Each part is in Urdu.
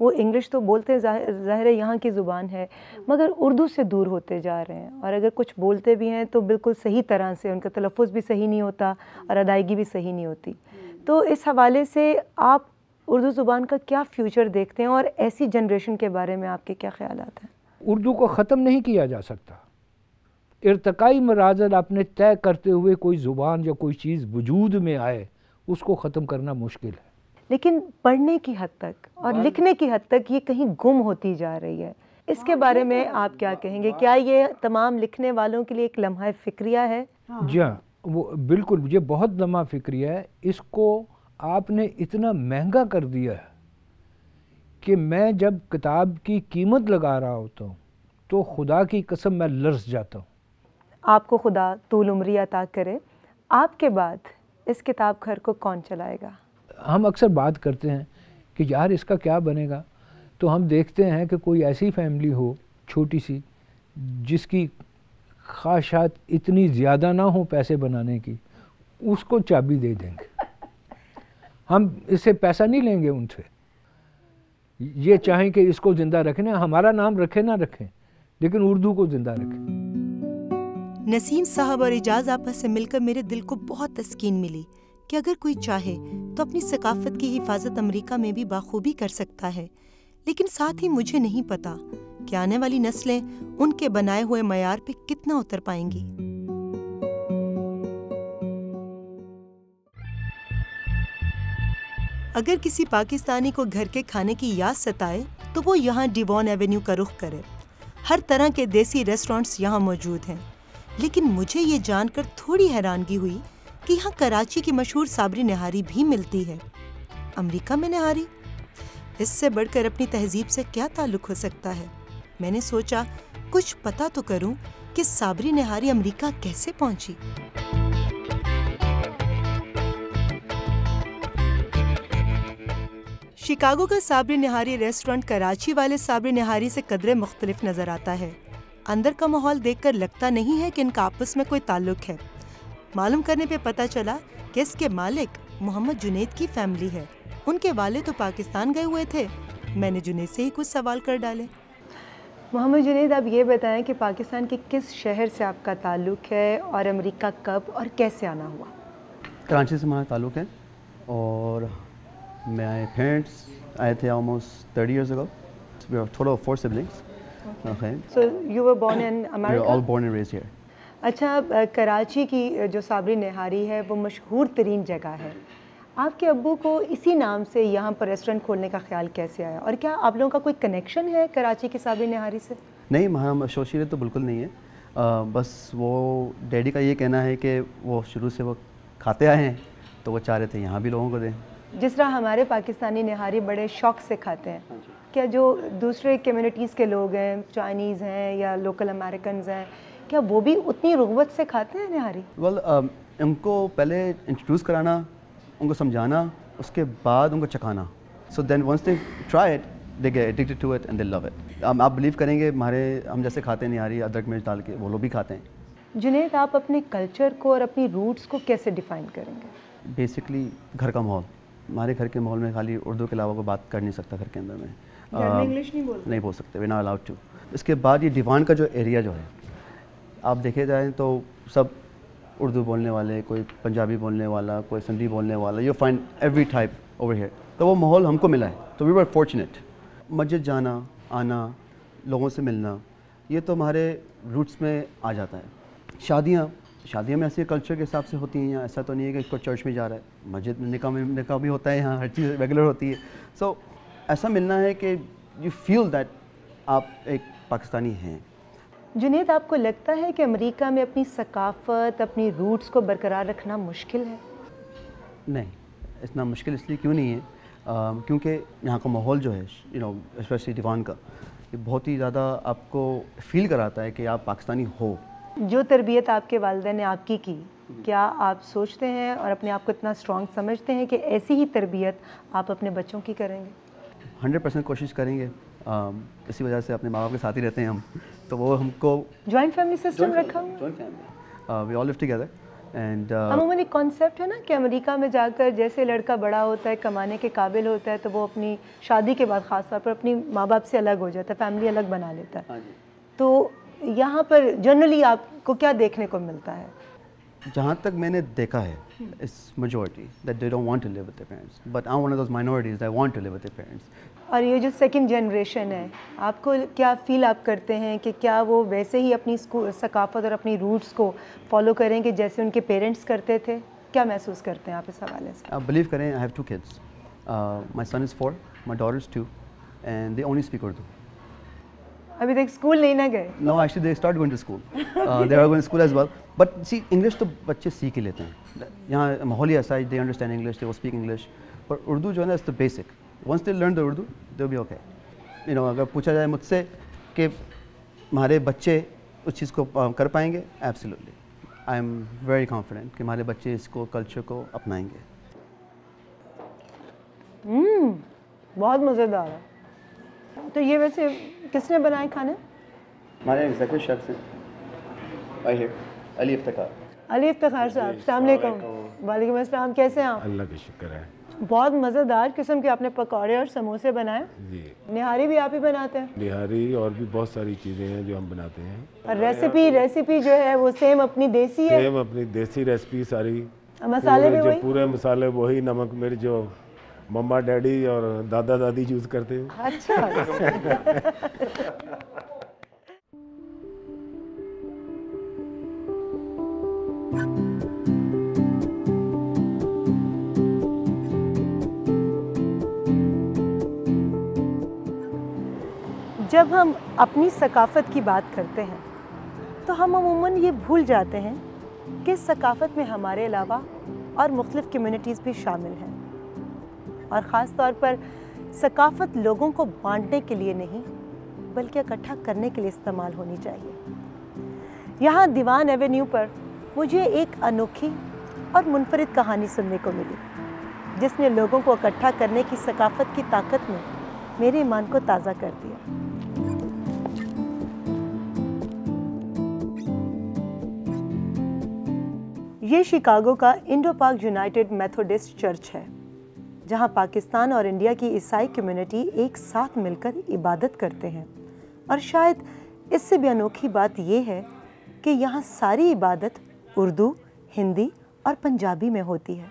وہ انگلش تو بولتے ہیں، ظاہر ہے یہاں کی زبان ہے، مگر اردو سے دور ہوتے جا رہے ہیں، اور اگر کچھ بولتے بھی ہیں تو بالکل صحیح طرح سے، ان کا تلفظ بھی صحیح نہیں ہوتا اور ادائیگی بھی صحیح نہیں ہوتی. تو اس حوالے سے آپ اردو زبان کا کیا فیوچر دیکھتے ہیں، اور ایسی جنریشن کے بارے میں آپ کے کیا خیالات ہیں؟ اردو کو ختم نہیں کیا جا سکتا. ارتقائی مراحل اپنے طے کرتے ہوئے کوئی زبان یا کوئی چیز وجود میں آئے، اس کو ختم کرنا مشکل ہے. لیکن پڑھنے کی حد تک اور لکھنے کی حد تک یہ کہیں گم ہوتی جا رہی ہے. اس کے بارے میں آپ کیا کہیں گے؟ کیا یہ تمام لکھنے والوں کے لیے ایک لمحہ فکریہ ہے؟ جی ہاں، وہ بالکل، یہ بہت لمحہ فکریہ ہے. اس کو آپ نے اتنا مہنگا کر دیا ہے کہ میں جب کتاب کی قیمت لگا رہا ہوتا ہوں تو خدا کی قسم میں لرز جاتا ہوں. آپ کو خدا طول عمری عطا کرے. آپ کے بعد اس کتاب گھر کو کون چلائے گا؟ ہم اکثر بات کرتے ہیں کہ یار اس کا کیا بنے گا، تو ہم دیکھتے ہیں کہ کوئی ایسی فیملی ہو چھوٹی سی جس کی خواہشات اتنی زیادہ نہ ہوں پیسے بنانے کی، اس کو چابی دے دیں گے. ہم اس سے پیسہ نہیں لیں گے ان سے. یہ چاہیں کہ اس کو زندہ رکھیں، ہمارا نام رکھیں نہ رکھیں، لیکن اردو کو زندہ رکھیں. نسیم صاحب اور اعجاز آپا سے مل کر میرے دل کو بہت تسکین ملی کہ اگر کوئی چاہے تو اپنی ثقافت کی حفاظت امریکہ میں بھی بخوبی کر سکتا ہے. لیکن ساتھ ہی مجھے نہیں پتا کہ آنے والی نسلیں ان کے بنائے ہوئے معیار پہ کتنا اتر پائیں گی. اگر کسی پاکستانی کو گھر کے کھانے کی یاد ستائے تو وہ یہاں ڈیوان ایونیو کا رخ کرے. ہر طرح کے دیسی ریسٹورنٹس یہاں موجود ہیں، لیکن مجھے یہ جان کر تھوڑی حیرانگی ہوئی کہ یہاں کراچی کی مشہور صابری نہاری بھی ملتی ہے. امریکہ میں نہاری؟ اس سے بڑھ کر اپنی تہذیب سے کیا تعلق ہو سکتا ہے. میں نے سوچا کچھ پتہ تو کروں کہ صابری نہاری امریکہ کیسے پہنچی. شکاگو کا صابری نہاری ریسٹورنٹ کراچی والے صابری نہاری سے قدرے مختلف نظر آتا ہے. اندر کا ماحول دیکھ کر لگتا نہیں ہے کہ ان کا آپس میں کوئی تعلق ہے. معلوم کرنے پہ پتہ چلا کہ اس کے مالک محمد جنید کی فیملی ہے. ان کے والد تو پاکستان گئے ہوئے تھے. میں نے جنید سے ہی کچھ سوال کر ڈالے. محمد جنید، آپ یہ بتائیں کہ پاکستان کے کس شہر سے آپ کا تعلق ہے اور امریکہ کب اور کیسے آنا ہوا؟ کراچی سے ہمارا تعلق ہے، اور میرے پیرنٹس آئے تھے almost 30 years ago. We are a total of 4 siblings. Okay. So you were born in America? We were all born and raised here. اچھا، کراچی کی جو صابری نہاری ہے وہ مشہور ترین جگہ ہے. آپ کے ابو کو اسی نام سے یہاں پر ریسٹورنٹ کھولنے کا خیال کیسے آیا، اور کیا آپ لوگوں کا کوئی کنیکشن ہے کراچی کی صابری نہاری سے؟ نہیں، ہم ایسوسیٹ تو بالکل نہیں ہے. بس وہ ڈیڈی کا یہ کہنا ہے کہ وہ شروع سے وہ کھاتے آئے ہیں، تو وہ چاہ رہے تھے یہاں بھی لوگوں کو دیں. جس طرح ہمارے پاکستانی نہاری بڑے شوق سے کھاتے ہیں، کیا جو دوسرے کمیونٹیز کے لوگ ہیں، چائنیز ہیں یا لوکل امریکنز ہیں، کیا وہ بھی اتنی رغبت سے کھاتے ہیں نہاری؟ ویل، ان کو پہلے انٹروڈیوس کرانا، ان کو سمجھانا، اس کے بعد ان کو چکھانا. So then once they try it they get addicted to it and they love it. آپ بلیو کریں گے ہم جیسے کھاتے ہیں نہاری ادرک مرچ ڈال کے، وہ لوگ بھی کھاتے ہیں. جنید، آپ اپنے کلچر کو اور اپنی روٹس کو کیسے ڈیفائن کریں گے؟ بیسکلی گھر کا ماحول. ہمارے گھر کے ماحول میں خالی اردو کے علاوہ کوئی بات کر نہیں سکتا گھر کے اندر میں. انگلش نہیں بول سکتے، وی ناٹ الاؤڈ ٹو. اس کے بعد یہ ڈیوان کا جو ایریا جو ہے، آپ دیکھے جائیں تو سب اردو بولنے والے، کوئی پنجابی بولنے والا، کوئی سندھی بولنے والا، you find every type over here. تو وہ ماحول ہم کو ملا ہے، تو وی ور فارچونیٹ. مسجد جانا آنا، لوگوں سے ملنا، یہ تو ہمارے روٹس میں آ جاتا ہے. شادیاں میں ایسے کلچر کے حساب سے ہوتی ہیں یہاں. ایسا تو نہیں ہے کہ کوئی چرچ میں جا رہا ہے، مسجد میں نکاح بھی ہوتا ہے یہاں، ہر چیز ریگولر ہوتی ہے. سو ایسا ملنا ہے کہ یو فیل دیٹ آپ ایک پاکستانی ہیں. جنید، آپ کو لگتا ہے کہ امریکہ میں اپنی ثقافت، اپنی روٹس کو برقرار رکھنا مشکل ہے؟ نہیں، اتنا مشکل اس لیے کیوں نہیں ہے، کیونکہ یہاں کا ماحول جو ہے اسپیشلی ڈیوان کا، یہ بہت ہی زیادہ آپ کو فیل کراتا ہے کہ آپ پاکستانی ہو. جو تربیت آپ کے والدین نے آپ کی، کیا آپ سوچتے ہیں اور اپنے آپ کو اتنا اسٹرانگ سمجھتے ہیں کہ ایسی ہی تربیت آپ اپنے بچوں کی کریں گے؟ 100% کوشش کریں گے. اسی وجہ سے اپنے ماں باپ کے ساتھ ہی رہتے ہیں ہم، تو وہ ہم کو جوائنٹ فیملی سسٹم رکھا ہوا؟ Joint family, we all live together. And عموماً ایک کانسیپٹ ہے نا کہ امریکہ میں جا کر جیسے لڑکا بڑا ہوتا ہے, کمانے کے قابل ہوتا ہے, تو وہ اپنی شادی کے بعد خاص طور پر اپنی ماں باپ سے الگ ہو جاتا ہے, فیملی الگ بنا لیتا ہے. تو یہاں پر جنرلی آپ کو کیا دیکھنے کو ملتا ہے؟ جہاں تک میں نے دیکھا ہے, it's majority that they don't want to live with their parents. But I'm one of those minorities that want to live with their parents. اور یہ جو سیکنڈ جنریشن ہے, آپ کو کیا فیل آپ کرتے ہیں کہ کیا وہ ویسے ہی اپنی ثقافت اور اپنی روٹس کو فالو کریں گے جیسے ان کے پیرنٹس کرتے تھے؟ کیا محسوس کرتے ہیں آپ اس حوالے سے؟ آپ بلیو کریں, I have 2 kids. My son is 4, my daughter is 2, and they only speak Urdu. ابھی تک اسکول نہیں نہ گئے؟ No, actually they start going to school. They are going to school as well. But see, English تو بچے سیکھ ہی لیتے ہیں. یہاں ماحول ہی ایسا ہے, they understand English, they will speak English. پر اردو جو ہے نا, it's the basic. Once they learn the Urdu, they'll be okay. You know, اگر پوچھا جائے مجھ سے کہ ہمارے بچے اس چیز کو کر پائیں گے, absolutely. I am very confident کہ ہمارے بچے اس کو کلچر کو اپنائیں گے. بہت مزیدار ہے. تو یہ ویسے کس نے بنائے کھانے؟ ہمارے ایگزیکٹو شیف ہیں right here, علی افتخار. علی افتخار صاحب, السلام علیکم. وعلیکم السلام, کیسے ہیں آپ؟ اللہ کا شکر ہے. بہت مزیدار قسم کے آپ نے پکوڑے اور سموسے بنائے. جی, نہاری بھی آپ ہی بناتے ہیں؟ نہاری اور بھی بہت ساری چیزیں ہیں جو ہم بناتے ہیں. اور ریسیپی جو ہے وہ سیم اپنی دیسی ہے؟ سیم اپنی دیسی ریسپی ساری. مسالے بھی وہی؟ پورے مسالے وہی, نمک مرچ جو مما ڈیڈی اور دادا دادی یوز کرتے ہیں. اچھا. جب ہم اپنی ثقافت کی بات کرتے ہیں تو ہم عموماً یہ بھول جاتے ہیں کہ اس ثقافت میں ہمارے علاوہ اور مختلف کمیونٹیز بھی شامل ہیں, اور خاص طور پر ثقافت لوگوں کو بانٹنے کے لیے نہیں بلکہ اکٹھا کرنے کے لیے استعمال ہونی چاہیے. یہاں دیوان ایونیو پر مجھے ایک انوکھی اور منفرد کہانی سننے کو ملی جس نے لوگوں کو اکٹھا کرنے کی ثقافت کی طاقت میں میرے ایمان کو تازہ کر دیا. یہ شکاگو کا انڈو پاک یونائٹڈ میتھوڈسٹ چرچ ہے جہاں پاکستان اور انڈیا کی عیسائی کمیونٹی ایک ساتھ مل کر عبادت کرتے ہیں, اور شاید اس سے بھی انوکھی بات یہ ہے کہ یہاں ساری عبادت اردو, ہندی اور پنجابی میں ہوتی ہے.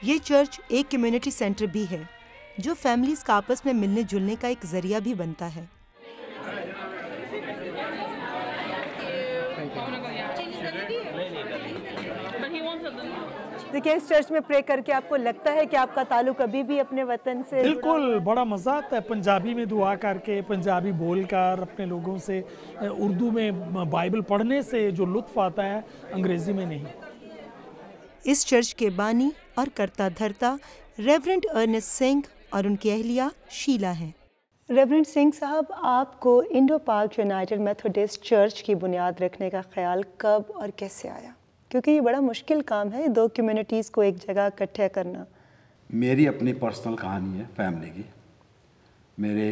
یہ چرچ ایک کمیونٹی سینٹر بھی ہے جو فیملیز کا آپس میں ملنے جلنے کا ایک ذریعہ بھی بنتا ہے. دیکھیں, اس چرچ میں پرے کر کے آپ کو لگتا ہے کہ آپ کا تعلق ابھی بھی اپنے وطن سے؟ بالکل, بڑا مزہ آتا ہے پنجابی میں دعا کر کے, پنجابی بول کر اپنے لوگوں سے, اردو میں بائبل پڑھنے سے جو لطف آتا ہے انگریزی میں نہیں. اس چرچ کے بانی اور کرتا دھرتا ریورنڈ ارنسٹ سنگھ اور ان کی اہلیہ شیلا ہیں. ریورنڈ سنگھ صاحب, آپ کو انڈو پاک یونائٹڈ میتھوڈسٹ چرچ کی بنیاد رکھنے کا خیال کب اور کیسے آیا؟ کیونکہ یہ بڑا مشکل کام ہے, 2 کمیونٹیز کو ایک جگہ اکٹھا کرنا. میری اپنی پرسنل کہانی ہے فیملی کی. میرے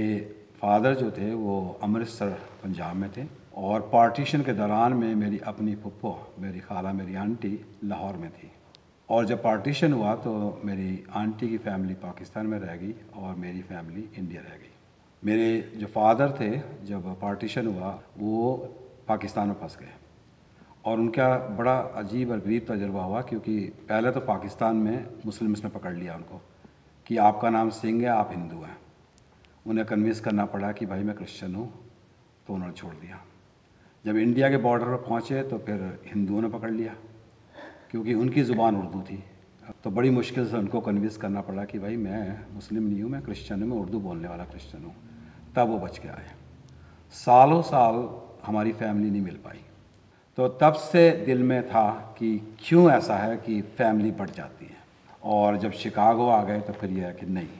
فادر جو تھے وہ امرتسر پنجاب میں تھے, اور پارٹیشن کے دوران میں میری اپنی پھپھو, میری خالہ, میری آنٹی لاہور میں تھی, اور جب پارٹیشن ہوا تو میری آنٹی کی فیملی پاکستان میں رہ گئی اور میری فیملی انڈیا رہ گئی. میرے جو فادر تھے جب پارٹیشن ہوا وہ پاکستان میں پھنس گئے, اور ان کا بڑا عجیب اور غریب تجربہ ہوا, کیونکہ پہلے تو پاکستان میں مسلمس نے پکڑ لیا ان کو کہ آپ کا نام سنگھ ہے, آپ ہندو ہیں. انہیں کنوینس کرنا پڑا کہ بھائی میں کرسچن ہوں, تو انہوں نے چھوڑ دیا. جب انڈیا کے بارڈر پر پہنچے تو پھر ہندوؤں نے پکڑ لیا کیونکہ ان کی زبان اردو تھی. تو بڑی مشکل سے ان کو کنوینس کرنا پڑا کہ بھائی میں مسلم نہیں ہوں, میں کرسچن ہوں, میں اردو بولنے والا کرسچن ہوں. تب وہ بچ کے آئے. سالوں سال ہماری فیملی نہیں مل پائی. تو تب سے دل میں تھا کہ کیوں ایسا ہے کہ فیملی بڑھ جاتی ہے, اور جب شکاگو آ گئے تو پھر یہ ہے کہ نہیں,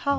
How?